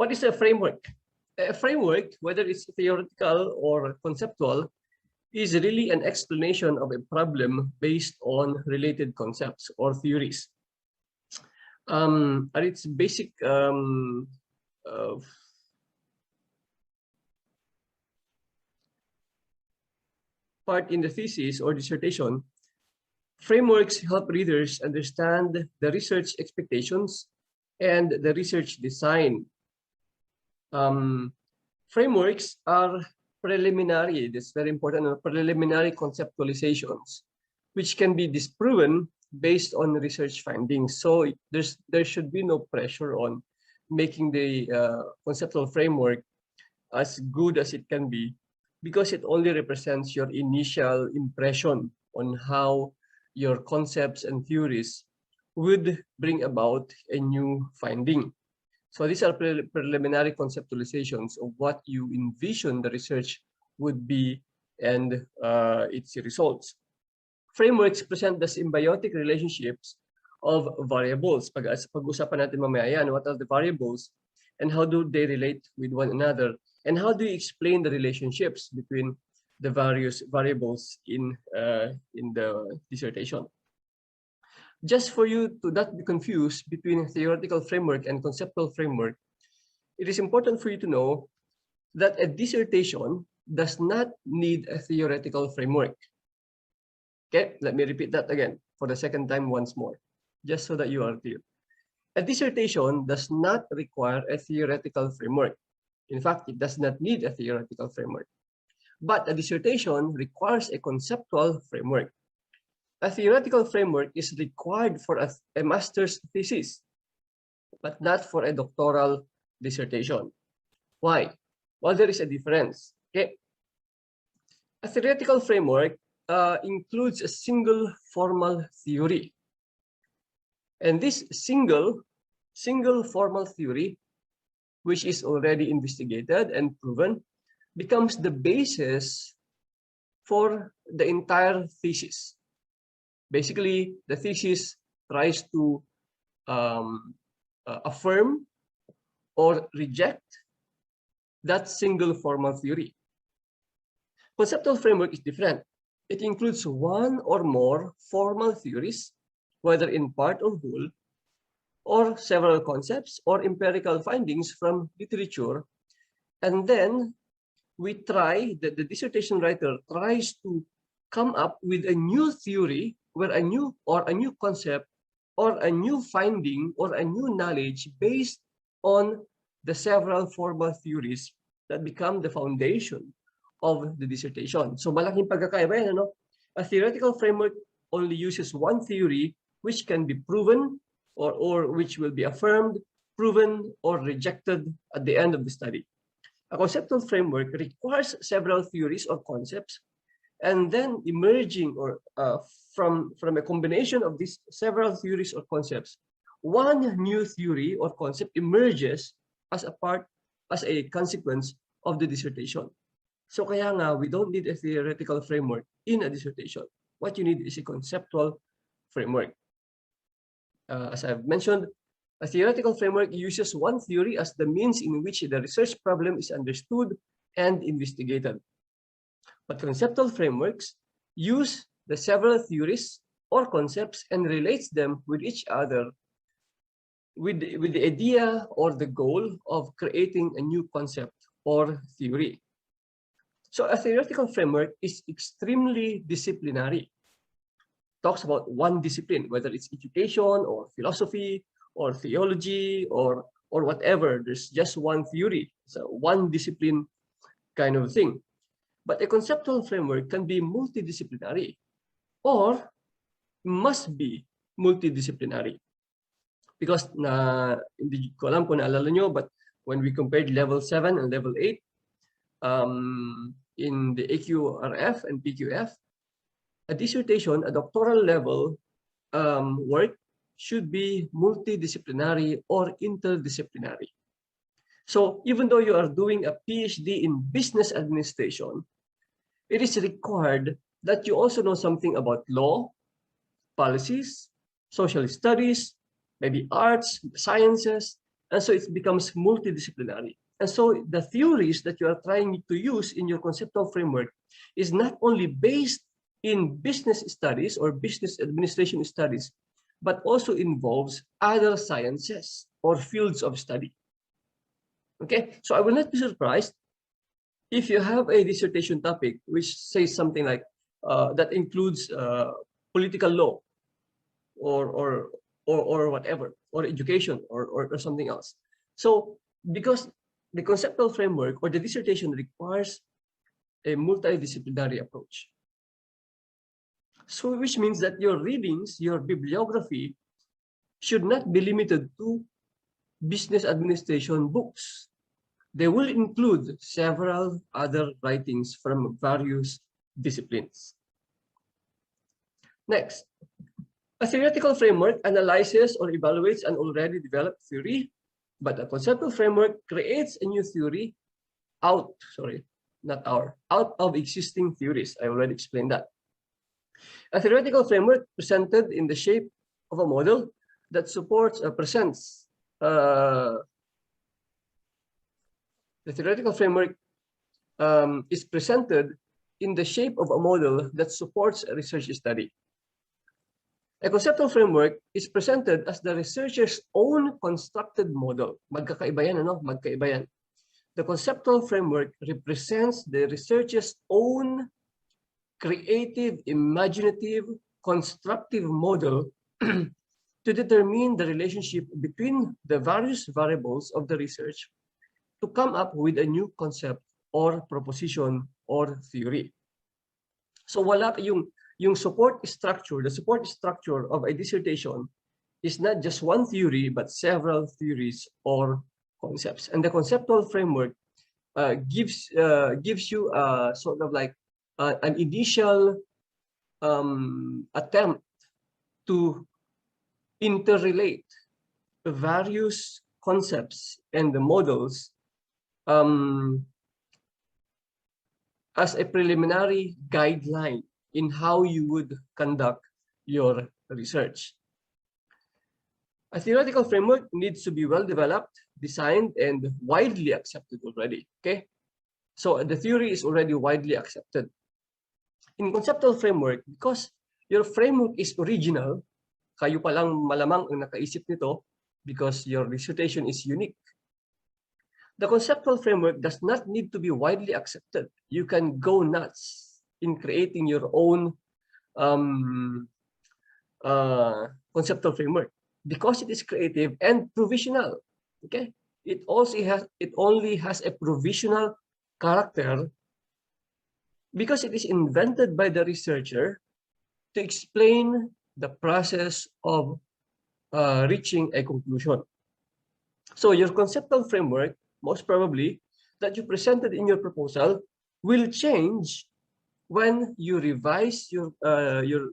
What is a framework? A framework, whether it's theoretical or conceptual, is really an explanation of a problem based on related concepts or theories. At its basic part in the thesis or dissertation, frameworks help readers understand the research expectations and the research design. Frameworks are preliminary, that's very important, preliminary conceptualizations, which can be disproven based on research findings. So there should be no pressure on making the conceptual framework as good as it can be, because it only represents your initial impression on how your concepts and theories would bring about a new finding. So these are preliminary conceptualizations of what you envision the research would be and its results. Frameworks present the symbiotic relationships of variables. Pag-usapan natin mamaya yan, what are the variables and how do they relate with one another? And how do you explain the relationships between the various variables in the dissertation? Just for you to not be confused between theoretical framework and conceptual framework, it is important for you to know that a dissertation does not need a theoretical framework. Okay, let me repeat that again for the second time once more, just so that you are clear. A dissertation does not require a theoretical framework. In fact, it does not need a theoretical framework. But a dissertation requires a conceptual framework. A theoretical framework is required for a master's thesis, but not for a doctoral dissertation. Why? Well, there is a difference. Okay. A theoretical framework includes a single formal theory. And this single formal theory, which is already investigated and proven, becomes the basis for the entire thesis. Basically, the thesis tries to affirm or reject that single formal theory. Conceptual framework is different. It includes one or more formal theories, whether in part or whole, or several concepts or empirical findings from literature. And then we try, the dissertation writer tries to come up with a new theory where a new concept or a new finding or a new knowledge based on the several formal theories that become the foundation of the dissertation. So malaking pagkakaiba yan, ano? A theoretical framework only uses one theory which can be proven or which will be affirmed, proven, or rejected at the end of the study. A conceptual framework requires several theories or concepts, and then emerging or from a combination of these several theories or concepts, one new theory or concept emerges as a consequence of the dissertation. So kaya nga, we don't need a theoretical framework in a dissertation. What you need is a conceptual framework. As I've mentioned, a theoretical framework uses one theory as the means in which the research problem is understood and investigated. But conceptual frameworks use the several theories or concepts and relates them with each other with the idea or the goal of creating a new concept or theory. So a theoretical framework is extremely disciplinary. Talks about one discipline, whether it's education or philosophy or theology or whatever. There's just one theory. So one discipline kind of thing. But a conceptual framework can be multidisciplinary or must be multidisciplinary. Because hindi ko alam kung naalala nyo, but when we compared level 7 and level 8, in the AQRF and PQF, a dissertation, a doctoral level work should be multidisciplinary or interdisciplinary. So even though you are doing a PhD in business administration, it is required that you also know something about law, policies, social studies, maybe arts, sciences, And so it becomes multidisciplinary. And so the theories that you are trying to use in your conceptual framework is not only based in business studies or business administration studies, but also involves other sciences or fields of study. Okay, so I will not be surprised if you have a dissertation topic which says something like that includes political law or whatever, or education or something else. So because the conceptual framework or the dissertation requires a multidisciplinary approach. So which means that your readings, your bibliography should not be limited to business administration books. They will include several other writings from various disciplines. Next, a theoretical framework analyzes or evaluates an already developed theory, but a conceptual framework creates a new theory out of existing theories. I already explained that. A theoretical framework presented in the shape of a model that supports presents the theoretical framework is presented in the shape of a model that supports a research study. A conceptual framework is presented as the researcher's own constructed model. Magkakaiba yan, ano? Magkaiba yan. The conceptual framework represents the researcher's own creative, imaginative, constructive model to determine the relationship between the various variables of the research to come up with a new concept or proposition or theory. So wala yung support structure, the support structure of a dissertation is not just one theory, but several theories or concepts. And the conceptual framework gives you sort of like an initial attempt to interrelate the various concepts and the models as a preliminary guideline in how you would conduct your research. A theoretical framework needs to be well developed, designed, and widely accepted already. Okay, so the theory is already widely accepted. In conceptual framework, because your framework is original, kayo palang malamang ang nakaisip nito because your dissertation is unique. The conceptual framework does not need to be widely accepted. You can go nuts in creating your own conceptual framework because it is creative and provisional. Okay, it only has a provisional character because it is invented by the researcher to explain the process of reaching a conclusion. So your conceptual framework, most probably, that you presented in your proposal will change when you revise your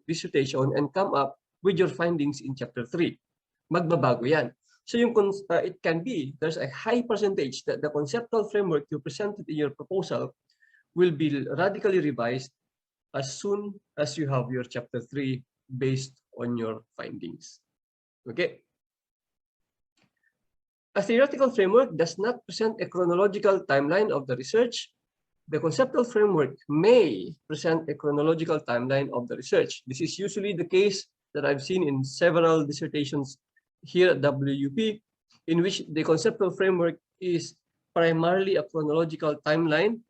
dissertation and come up with your findings in chapter 3. Magbabago yan. So it can be, there's a high percentage that the conceptual framework you presented in your proposal will be radically revised as soon as you have your chapter 3 based on your findings. Okay. A theoretical framework does not present a chronological timeline of the research. The conceptual framework may present a chronological timeline of the research. This is usually the case that I've seen in several dissertations here at WUP, in which the conceptual framework is primarily a chronological timeline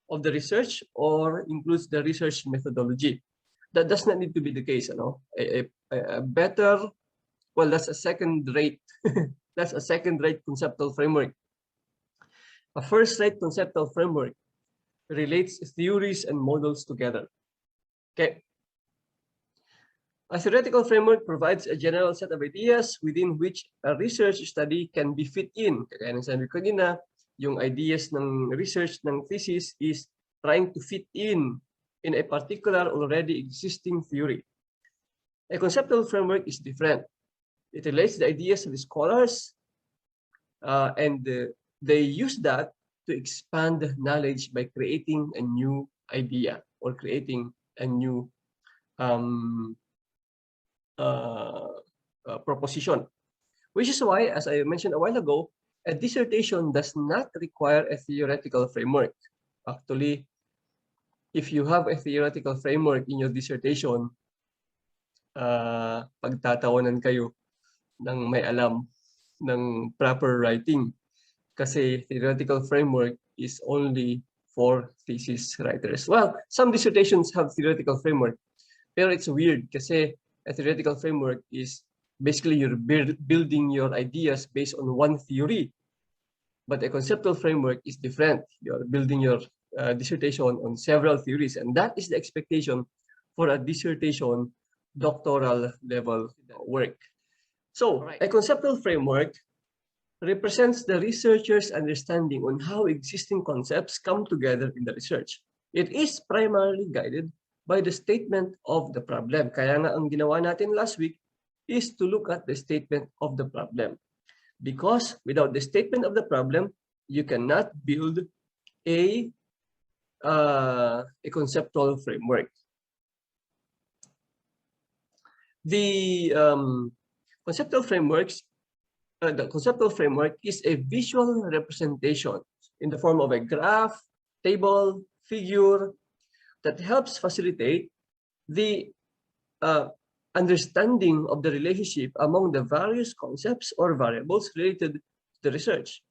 of the research or includes the research methodology. That does not need to be the case. You know? A better, well, that's a second-rate that's a second-rate conceptual framework. A first-rate conceptual framework relates theories and models together. Okay. A theoretical framework provides a general set of ideas within which a research study can be fit in. Kaya nang sabi ko kanina, yung ideas ng research ng thesis is trying to fit in a particular already existing theory. A conceptual framework is different. It relates the ideas of the scholars and they use that to expand knowledge by creating a new idea or creating a new proposition. Which is why, as I mentioned a while ago, a dissertation does not require a theoretical framework. Actually, if you have a theoretical framework in your dissertation, pagtatawanan kayo ng may alam ng proper writing. Kasi theoretical framework is only for thesis writers. Well, some dissertations have theoretical framework, pero it's weird kasi a theoretical framework is basically you're building your ideas based on one theory. But a conceptual framework is different. You're building your dissertation on several theories, and that is the expectation for a dissertation doctoral level work. So, a conceptual framework represents the researcher's understanding on how existing concepts come together in the research. It is primarily guided by the statement of the problem. Kaya nga ang ginawa natin last week is to look at the statement of the problem. Because without the statement of the problem, you cannot build a conceptual framework. The conceptual framework is a visual representation in the form of a graph, table, figure that helps facilitate the understanding of the relationship among the various concepts or variables related to the research.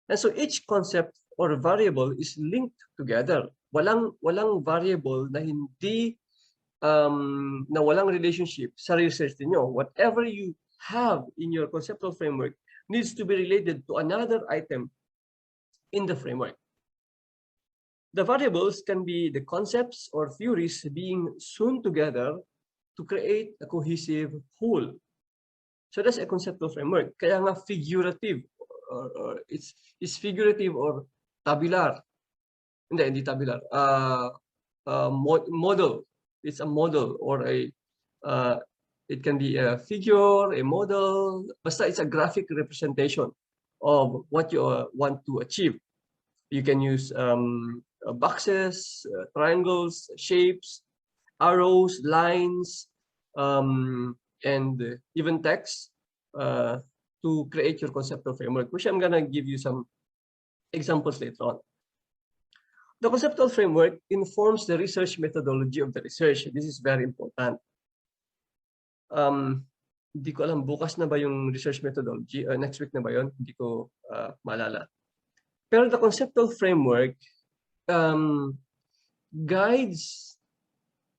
And so each concept or variable is linked together. Walang variable na hindi na walang relationship sa research niyo. Whatever you have in your conceptual framework needs to be related to another item in the framework. The variables can be the concepts or theories being sewn together to create a cohesive whole. So that's a conceptual framework. Kaya nga figurative, or it's figurative or tabular. Hindi tabular. Model. It's a model or a it can be a figure, a model. Basta it's a graphic representation of what you want to achieve. You can use boxes, triangles, shapes, arrows, lines, and even text to create your conceptual framework, which I'm gonna give you some examples later on. The conceptual framework informs the research methodology of the research. This is very important. Hindi ko alam, bukas na ba yung research methodology? Next week na ba yun? Hindi ko maalala. Pero the conceptual framework guides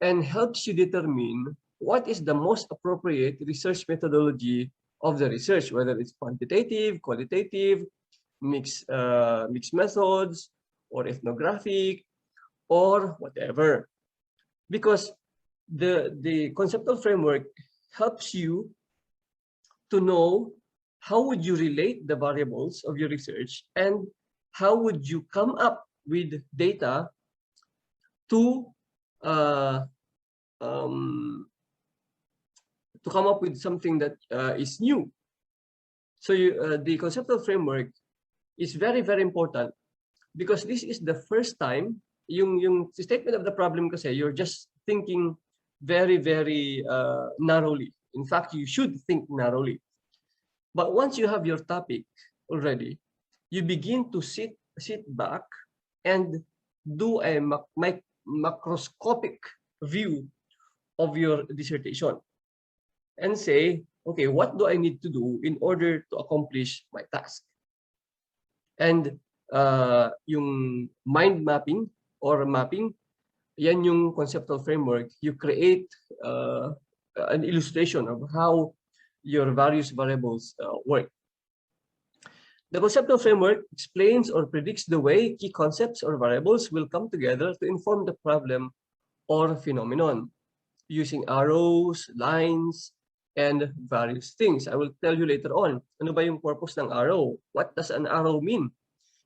and helps you determine what is the most appropriate research methodology of the research, whether it's quantitative, qualitative, mixed methods, or ethnographic, or whatever. Because the conceptual framework helps you to know how would you relate the variables of your research and how would you come up with data to come up with something that is new. So the conceptual framework is very, very important because this is the first time yung statement of the problem kasi you're just thinking very, very narrowly. In fact, you should think narrowly. But once you have your topic already, you begin to sit back and do a macroscopic view of your dissertation and say, okay, what do I need to do in order to accomplish my task? And yung mind mapping or mapping, yan yung conceptual framework. You create an illustration of how your various variables work. The conceptual framework explains or predicts the way key concepts or variables will come together to inform the problem or phenomenon using arrows, lines, and various things. I will tell you later on, ano ba yung purpose ng arrow? What does an arrow mean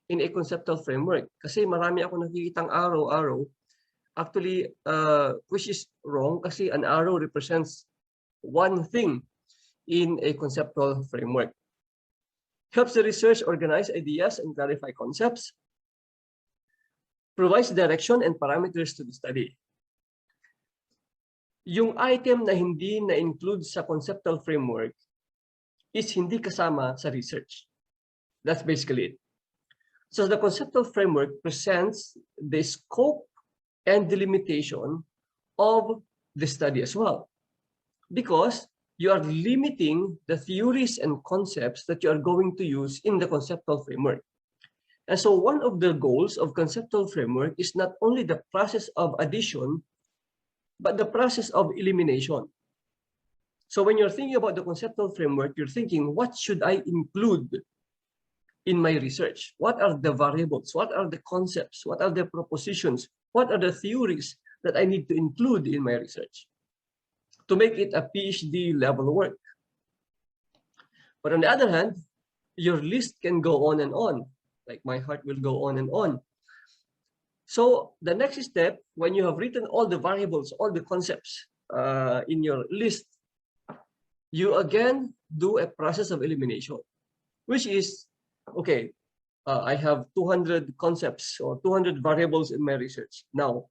in a conceptual framework? Kasi marami ako nakikitang arrow. Actually, which is wrong kasi an arrow represents one thing in a conceptual framework. Helps the research organize ideas and clarify concepts, provides direction and parameters to the study. Yung item na hindi na-include sa conceptual framework is hindi kasama sa research. That's basically it. So the conceptual framework presents the scope and the limitation of the study as well, because you are limiting the theories and concepts that you are going to use in the conceptual framework. And so one of the goals of conceptual framework is not only the process of addition, but the process of elimination. So when you're thinking about the conceptual framework, you're thinking, what should I include in my research? What are the variables? What are the concepts? What are the propositions? What are the theories that I need to include in my research to make it a PhD level work? But on the other hand, your list can go on and on, like my heart will go on and on. So the next step, when you have written all the variables, all the concepts in your list, you again do a process of elimination, which is, okay, I have 200 concepts or 200 variables in my research. Now,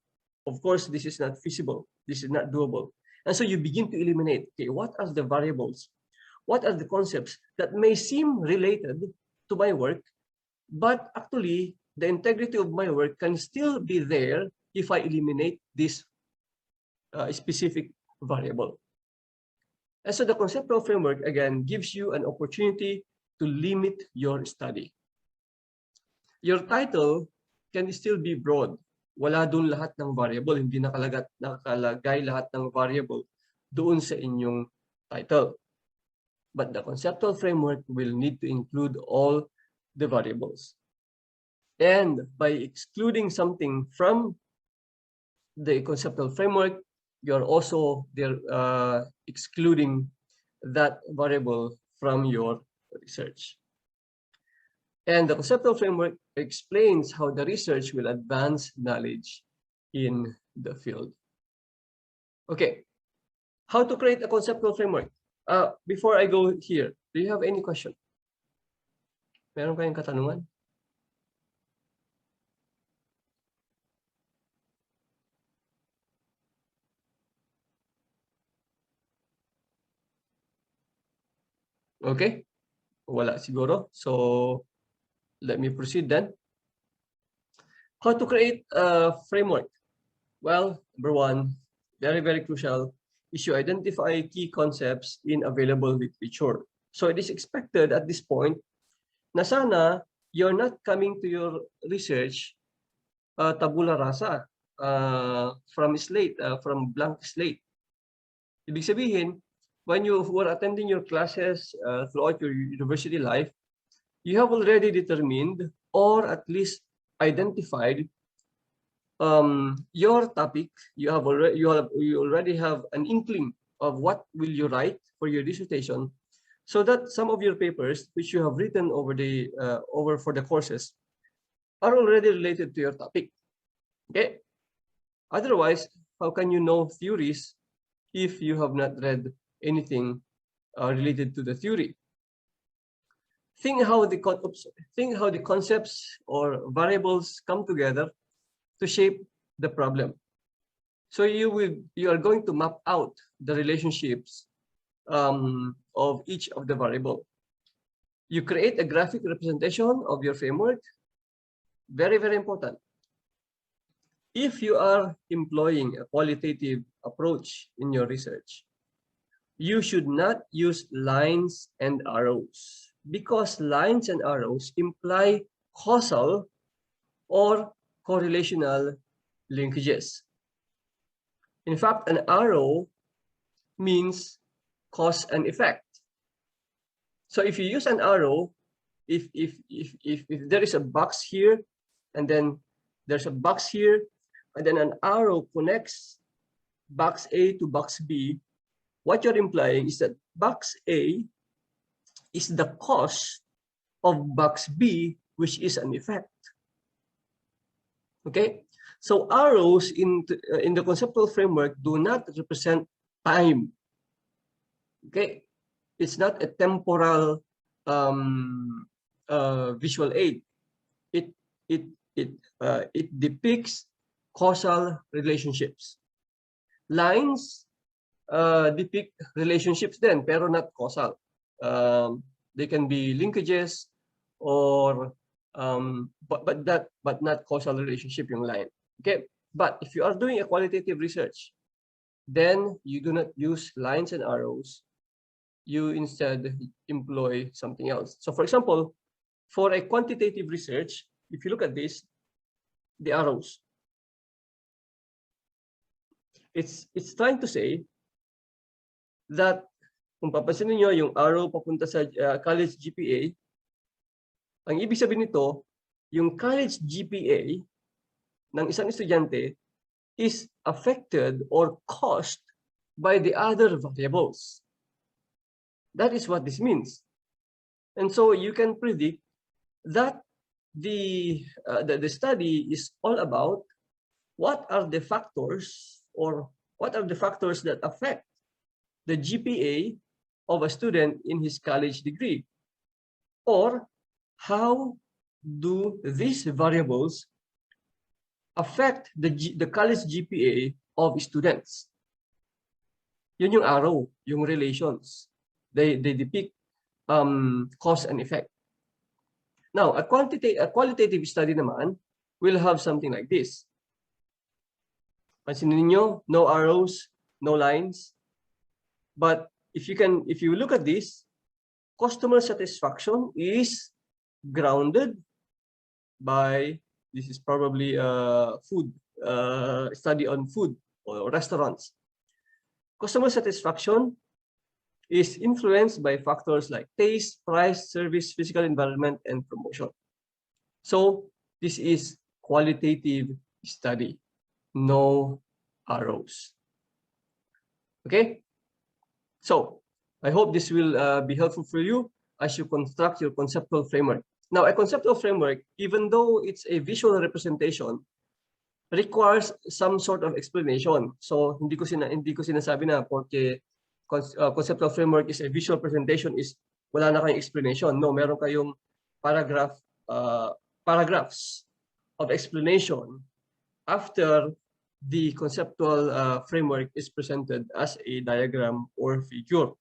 of course, this is not feasible. This is not doable. And so you begin to eliminate, okay, what are the variables? What are the concepts that may seem related to my work, but actually the integrity of my work can still be there if I eliminate this specific variable. And so the conceptual framework, again, gives you an opportunity to limit your study. Your title can still be broad. Wala doon lahat ng variable, hindi nakalagay lahat ng variable doon sa inyong title. But the conceptual framework will need to include all the variables. And by excluding something from the conceptual framework, you're also excluding that variable from your research. And the conceptual framework explains how the research will advance knowledge in the field. Okay, how to create a conceptual framework? Before I go here, do you have any question? Meron kayong katanungan? Okay, wala siguro. So let me proceed then. How to create a framework? Well, number one, very, very crucial, is you identify key concepts in available literature. So it is expected at this point na sana you're not coming to your research tabula rasa, from slate, from blank slate. Ibig sabihin, when you were attending your classes throughout your university life, you have already determined or at least identified your topic. You already have an inkling of what will you write for your dissertation, so that some of your papers which you have written over for the courses are already related to your topic. Okay. Otherwise, how can you know theories if you have not read anything related to the theory? Think how the concepts or variables come together to shape the problem. So you are going to map out the relationships of each of the variable. You create a graphic representation of your framework. Very, very important. If you are employing a qualitative approach in your research, you should not use lines and arrows, because lines and arrows imply causal or correlational linkages. In fact, an arrow means cause and effect. So if you use an arrow, if there is a box here, and then there's a box here, and then an arrow connects box A to box B, what you're implying is that box A is the cause of box B, which is an effect. Okay, so arrows in the conceptual framework do not represent time. Okay, it's not a temporal visual aid. It depicts causal relationships. Lines depict relationships then, pero not causal. They can be linkages or but not causal relationship yung line. Okay, but if you are doing a qualitative research, then you do not use lines and arrows. You instead employ something else. So for example, for a quantitative research, if you look at this, the arrows, it's trying to say that kung papansin niyo yung arrow papunta sa college GPA, ang ibig sabihin nito, yung college GPA ng isang estudyante is affected or caused by the other variables. That is what this means. And so you can predict that the study is all about what are the factors or what are the factors that affect the GPA of a student in his college degree, or how do these variables affect the college GPA of students. Yun yung arrow, yung relations. They depict cause and effect. Now, a qualitative study naman will have something like this. Pansinin niyo, no arrows, no lines. But if you look at this, customer satisfaction is grounded by, this is probably a study on food or restaurants. Customer satisfaction is influenced by factors like taste, price, service, physical environment, and promotion. So this is qualitative study, no arrows. Okay? So I hope this will be helpful for you as you construct your conceptual framework. Now, a conceptual framework, even though it's a visual representation, requires some sort of explanation. So hindi ko sinasabi na porque conceptual framework is a visual presentation is wala na kayong explanation. No, meron kayong paragraphs of explanation after the conceptual framework is presented as a diagram or figure.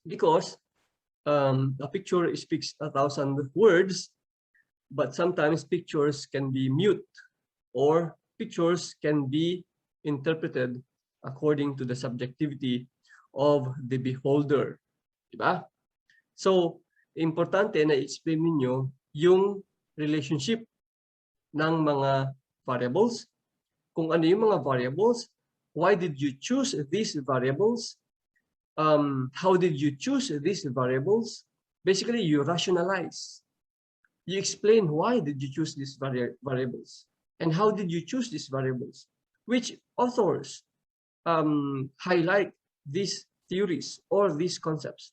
Because a picture speaks 1,000 words, but sometimes pictures can be mute or pictures can be interpreted according to the subjectivity of the beholder. Diba? So, importante na i-explain ninyo yung relationship ng mga variables. Kung ano yung mga variables, why did you choose these variables? How did you choose these variables? Basically, you rationalize. You explain why did you choose these variables and how did you choose these variables? Which authors highlight these theories or these concepts?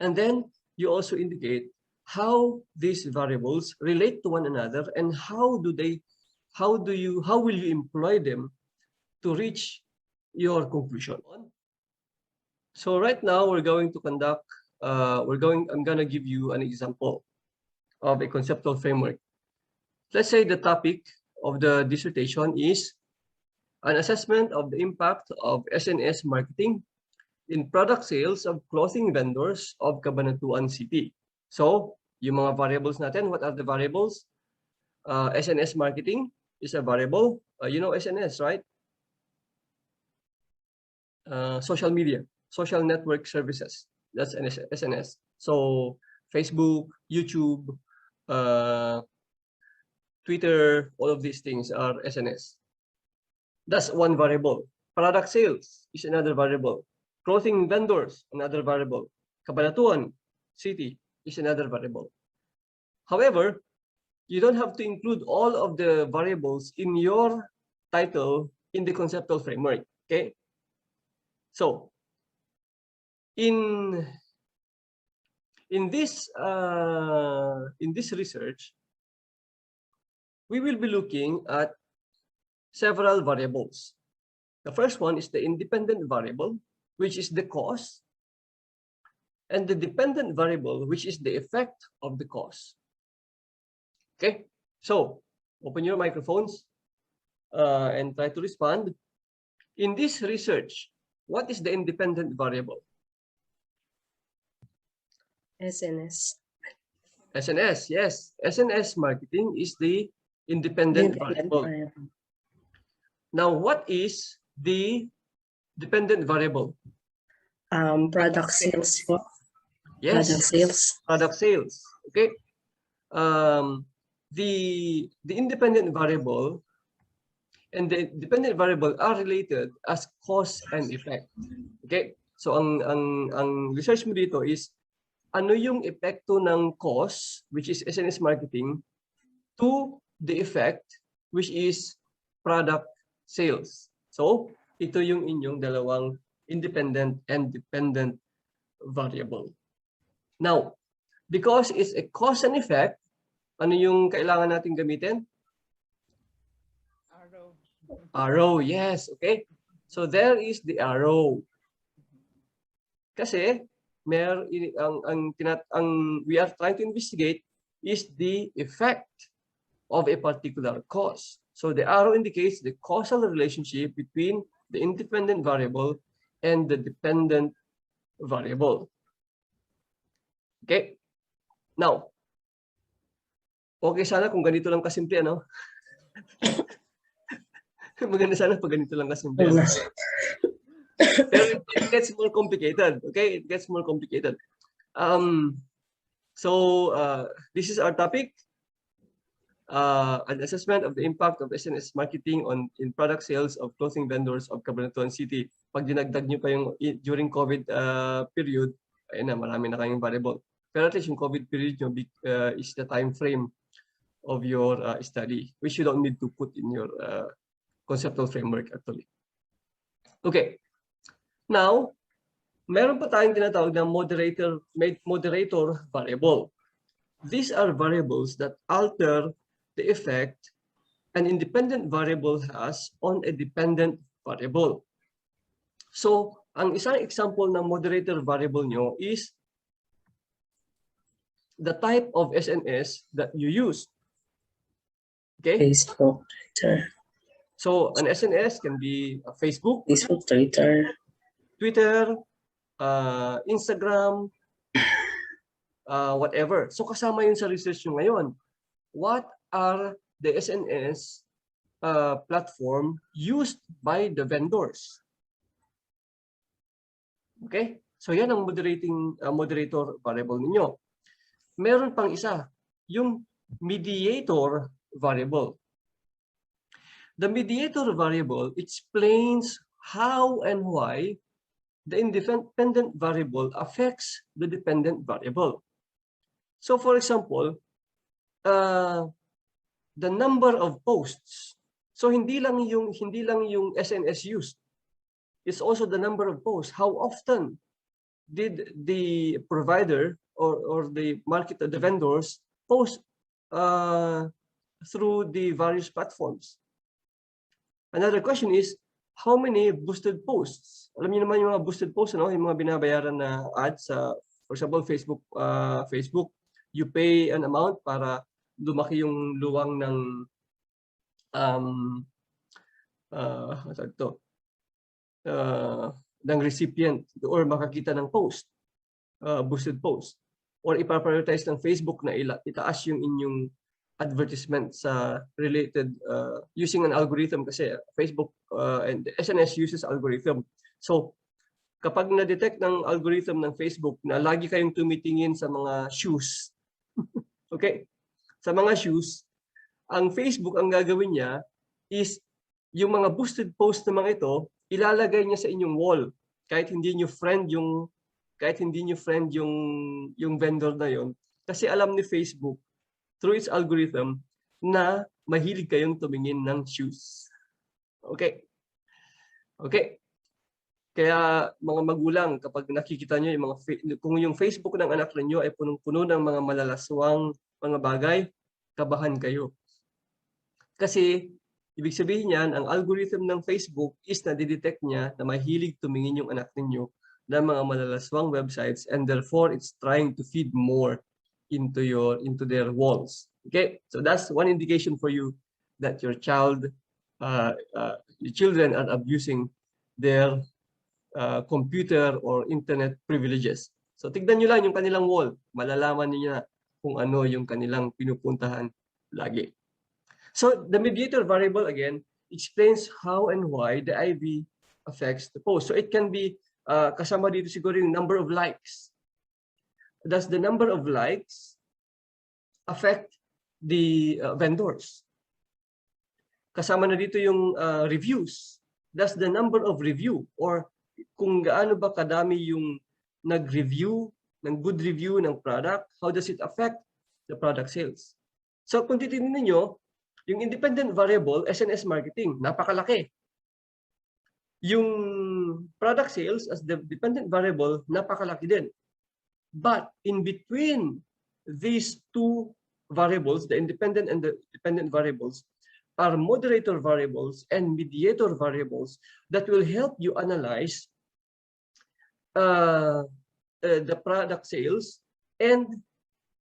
And then you also indicate how these variables relate to one another and how will you employ them to reach your conclusion. So right now we're going to conduct, I'm gonna give you an example of a conceptual framework. Let's say the topic of the dissertation is an assessment of the impact of SNS marketing in product sales of clothing vendors of Cabanatuan City. So, yung mga variables natin, what are the variables? SNS marketing is a variable. You know SNS, right? Social media, social network services. That's SNS. So, Facebook, YouTube, Twitter, all of these things are SNS. That's one variable. Product sales is another variable. Clothing vendors, another variable. Cabanatuan City is another variable. However, you don't have to include all of the variables in your title in the conceptual framework. Okay? So, in this research, we will be looking at several variables. The first one is the independent variable, which is the cause, and the dependent variable, which is the effect of the cause. Okay, so open your microphones and try to respond. In this research, what is the independent variable? SNS. SNS, yes. SNS marketing is the independent variable. Now, what is the dependent variable? Product sales. Yes, Product sales. Product sales. Okay. The independent variable and the dependent variable are related as cause and effect. Okay? So ang research mo dito is ano yung epekto ng cause, which is SNS marketing, to the effect, which is product sales. So ito yung inyong dalawang independent and dependent variable. Now, because it's a cause and effect, ano yung kailangan natin gamitin? Arrow, yes, okay. So there is the arrow. Kasi we are trying to investigate is the effect of a particular cause. So the arrow indicates the causal relationship between the independent variable and the dependent variable. Okay. Now, okay sana kung ganito lang kasimple, ano? Maganda sana pag ganito lang kasimple. Pero it gets more complicated. Okay, it gets more complicated. This is our topic. An assessment of the impact of SNS marketing in product sales of clothing vendors of Cabanatuan City. Pag dinagdag nyo pa yung during COVID period, ayun na, marami na kayong variable. Pero at least yung COVID period nyo is the time frame of your study, which you don't need to put in your conceptual framework actually. Okay. Now, meron pa tayong tinatawag na moderator variable. These are variables that alter the effect an independent variable has on a dependent variable. So, ang isang example ng moderator variable nyo is the type of SNS that you use. Okay? Facebook, Twitter. So, an SNS can be Facebook, Twitter, Instagram, whatever. So, kasama yun sa research nyo ngayon. What are the SNS platform used by the vendors? Okay? So, yan ang moderator variable ninyo. Meron pang isa, yung mediator variable. The mediator variable explains how and why the independent variable affects the dependent variable. So, for example, the number of posts. So, hindi lang yung SNS used. It's also the number of posts. How often did the provider or the market, the vendors post through the various platforms? Another question is, how many boosted posts? Alam niyo naman yung mga boosted posts, no? Yung mga binabayaran na ads sa, for example, Facebook, you pay an amount para lumaki yung luwang ng ng recipient or makakita ng post, boosted post. Or ipaprioritize ng Facebook na itaas yung inyong advertisement sa related using an algorithm kasi Facebook and SNS uses algorithm. So kapag na-detect ng algorithm ng Facebook na lagi kayong tumitingin sa mga shoes, okay? Sa mga shoes, ang Facebook ang gagawin niya is yung mga boosted post na mga ito, ilalagay niya sa inyong wall kahit hindi niyo friend yung vendor na yon, kasi alam ni Facebook through its algorithm na mahilig kayong tumingin ng shoes. Okay. Okay. Kaya mga magulang, kapag nakikita nyo kung yung Facebook ng anak ninyo ay punong-puno ng mga malalaswang mga bagay, kabahan kayo. Kasi ibig sabihin niyan, ang algorithm ng Facebook is na-detect niya na mahilig tumingin yung anak ninyo ng mga malalaswang websites, and therefore it's trying to feed more into their walls. Okay, so that's one indication for you that your children are abusing their computer or internet privileges. So tignan nyo lang yung kanilang wall, malalaman niyo na kung ano yung kanilang pinupuntahan lagi. So the mediator variable again explains how and why the IV affects the post. So it can be kasama dito siguro yung number of likes. Does the number of likes affect the vendors? Kasama na dito yung reviews. Does the number of review or kung gaano ba kadami yung nag-review ng good review ng product, how does it affect the product sales? So kung titingnan niyo, yung independent variable, SNS marketing, napakalaki. Yung product sales as the dependent variable, napakalaki din. But in between these two variables, the independent and the dependent variables, are moderator variables and mediator variables that will help you analyze the product sales and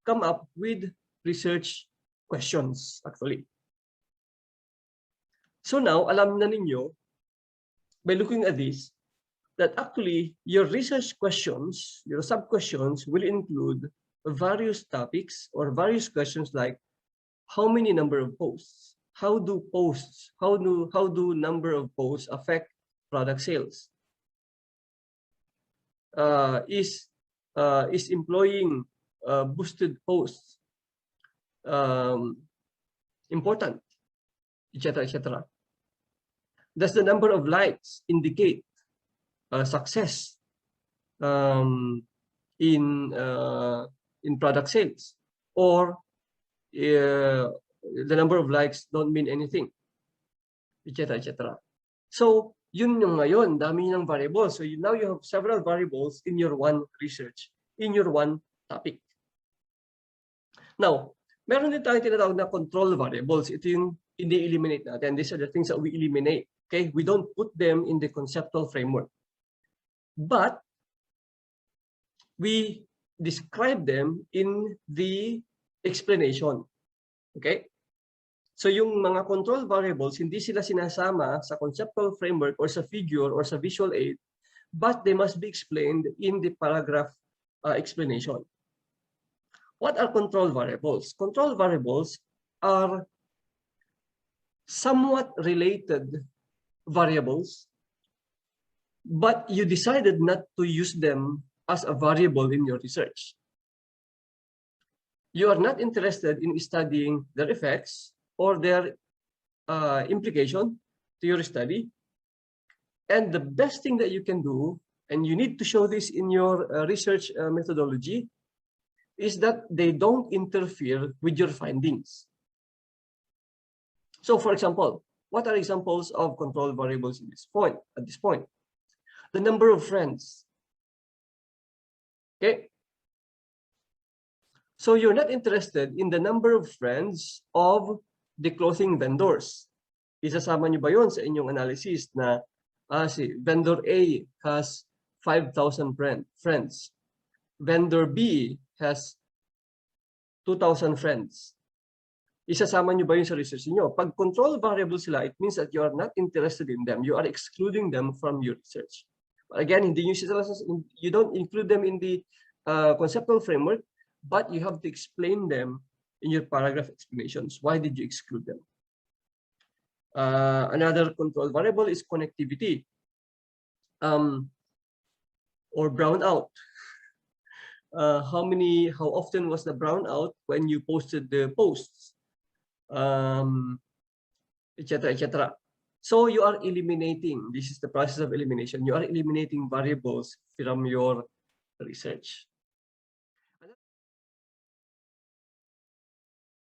come up with research questions, actually. So now, alam na ninyo, by looking at this, that actually your research questions, your sub-questions will include various topics or various questions like how many number of posts, how do number of posts affect product sales? Is employing boosted posts important, etc., etc. Does the number of likes indicate success in product sales, or the number of likes don't mean anything, etc., etc. So yun yung ngayon, dami ng variables. So now you have several variables in your one research, in your one topic. Now, meron din tayong tinatawag na control variables. Ito yung ini-eliminate natin. These are the things that we eliminate. Okay, we don't put them in the conceptual framework, but we describe them in the explanation. Okay, so yung mga control variables, hindi sila sinasama sa conceptual framework or sa figure or sa visual aid, but they must be explained in the paragraph explanation. What are control variables? Control variables are somewhat related variables, but you decided not to use them as a variable in your research. You are not interested in studying their effects or their implication to your study. And the best thing that you can do, and you need to show this in your research methodology, is that they don't interfere with your findings. So for example, what are examples of control variables at this point? The number of friends. Okay. So you're not interested in the number of friends of the clothing vendors. Isasama niyo ba yun sa inyong analysis na si vendor A has 5,000 friends. Vendor B has 2,000 friends. Isasama niyo ba yun sa research niyo? Pag control variable sila, it means that you are not interested in them. You are excluding them from your research. But again, you don't include them in the conceptual framework, but you have to explain them in your paragraph explanations. Why did you exclude them? Another control variable is connectivity or brownout. How often was the brownout when you posted the posts, etc., etc. So you are eliminating. This is the process of elimination. You are eliminating variables from your research.